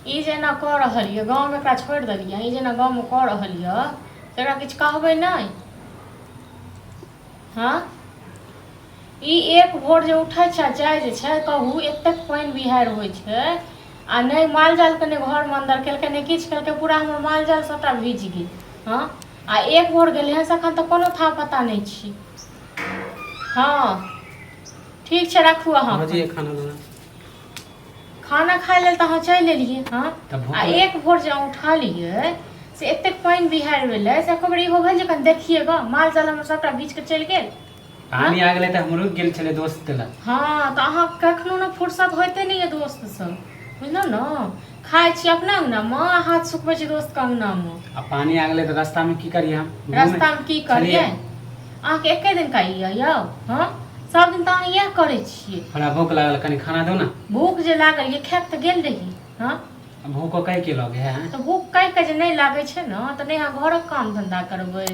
ई जेना कऽ रहल यऽ गाँव में एकरा छोड़ दिलियै ई जेना गाँव में कऽ रहल यऽ एकरा किछु कहबै नहीं। हाँ ई एक भोर जे उठै छै चाहे जे छै कहू एतेक पानि बिहाड़ि होइ छै आ नहीं माल जाल के नहीं घर में अंदर केलकै नहीं किछु केलकै पूरा हमर माल जाल सबटा भीज गेल। हाँ आ एक भोर गेलै हँ से एखन तक कोनो था पता नहीं छी। हाँ ठीक छै राखू अहाँ खाना खाय लेल तऽ अहाँ चलि एलियै। हाँ आ एक भोर जे उठलियै से एतेक पानि बिहाड़ि भेलै से एको बेर इहो भेल जे कनि देखिए ग माल जाल हमर सबटा बीच के चलि गेल। पानी आ गेलै तऽ हमरो गेल छलै दोस्त लग। हाँ तऽ अहाँ कखनो ने फुर्सत होइते नहीं है दोस्त से बुझलौ न। खाइ छी अपना अंगना में हाथ सुखबै छी दोस्त के अंगना में। आ पानी आ गेलै तऽ रास्ता में की करिए हम रास्ता में की करिए अहाँके एके दिन का यौ। हाँ सब दिन तऽ अहाँ इएह करै छियै। हमरा भूख लागल कनि खाना दो ना। भूख जे लागल ये खाय तऽ गेल रही। हाँ भूखो कहि के लगे है तऽ भूख कहि के जे नहीं लागै छै न तऽ नहीं अहाँ घरक काम धंधा करबै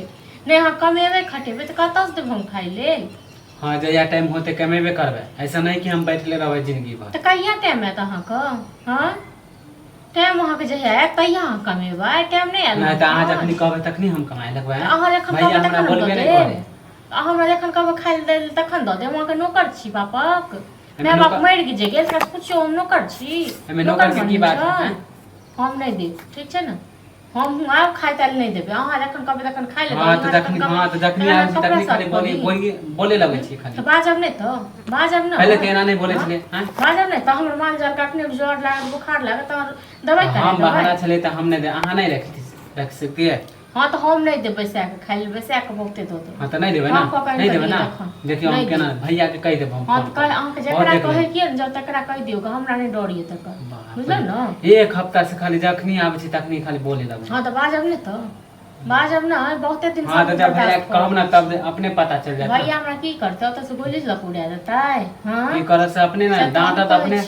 नहीं अहाँ कमेबै खटेबै तऽ कतऽ से देबै हम खाय लेल। हाँ जहिया टाइम होते कमेबे करबै ऐसा नहीं कि हम बैठले रहबै जिंदगी भर। तऽ कहिया टाइम आयत अहाँके। हाँ टाइम अहाँके जहिया आयत तहिया अहाँ कमेबै टाइम नहीं आयत नहीं तऽ अहाँ जखनी कहबै तखनी हम कमाए लगबै। अहाँ जखन कहबै तखन बोलबे नहीं करे हमरा जखन कहबै खाय लेल तखन दऽ देब। अहाँके नौकर छी बापक माय बाप मरि जे गेल तकरा पूछियो हम नौकर छी। नौकर के की बात है हम नहीं देब ठीक छै न। हम आब खाय ताल नहीं देबै अहाँ जखन कहबै तखन खाय लेबै। हाँ तऽ जखनी आबै छी तखनी खाली बोले लगै छी खाली। तऽ बाजब नहीं तो बाजब न पहले तऽ एना नहीं बोलै छलै। बाजब नहीं तऽ हमर माल जाल काटने जोर लागल बुखार लागल तऽ दवाई करा हम बहाना छलै तऽ हम नहीं दे अहाँ नहीं रख सकतिए। हाँ तो हम नहीं देब बैसा के खाय ले बैसा के बहुते दो दे। हाँ तो नहीं देबै ना नहीं देबै ना देखियो हम केना भैया के कह देब हम। हाँ तो कह अहाँ के जकरा कहै किए न जब तकरा कह दियौ हमरा नहीं डरिए तक बुझल न। एक हफ्ता से खाली जखनी आबै छी तखनी खाली बोले लगै। हाँ तो बाजब नहीं तो बाजब ना बहुते दिन से। हाँ तो जब भैया कहब ना तब अपने पता चल जाता। भैया हमरा की करते ओतऽ से गोली लग उड़ा देतै। हाँ की करत से अपने ना डांटत अपने।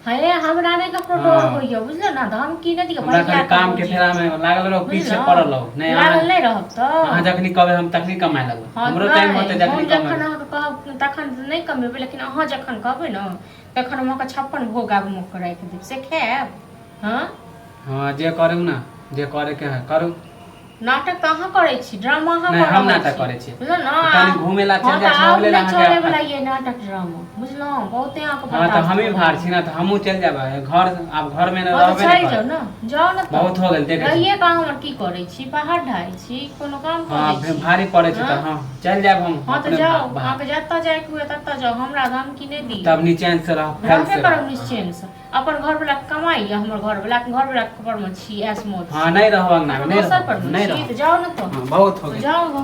हे हमरा नहीं ककरो डर होइए बुझल ना हम की नहीं दियो भैया काम के फेरा में लागल रहो पीछे पड़ल रहो नहीं लागल नहीं रहब तो अहाँ जखनी कहबै हम तखनी कमाए लगबै। हमरो टाइम होते जखनी जखन अहाँ कहब तखन नहीं कमेबै लेकिन अहाँ जखन कहबै न तखन हम अहाँके 56 भोग आगू मुँह के राखि देब से खायब। हाँ हाँ जे करू ना जे करे के है करू। नाटक तऽ अहाँ करै छी ड्रामा अहाँ नहीं हम नाटक करै छी बुझल न। कनी घूमे ला चल जाय छै बोले ला चले वाला ये नाटक ड्रामा बुझलौ बहुते अहाँ के हां त हमें भार छी ना त हमहू चल जाबे घर अब घर में रहबे नहीं जाओ ना जाओ ना बहुत हो गेल देखे रहिए का हमर की करै छी पहाड़ ढाई छी कोनो काम करै छी। हां भारी पड़े छै त हां चल जाब हम। हां त जाओ अहाँ के जत्ता जाय के हुए तत्ता जाओ हमरा धमकी नहीं दी। तब निचैन से रह फैल से करब निश्चैन से अपन घर वाला कमाई हमर घर वाला पर में छी ऐस मौज। हां नहीं रहब ना नहीं रह जाओ ना तो बहुत हो गया जाओ।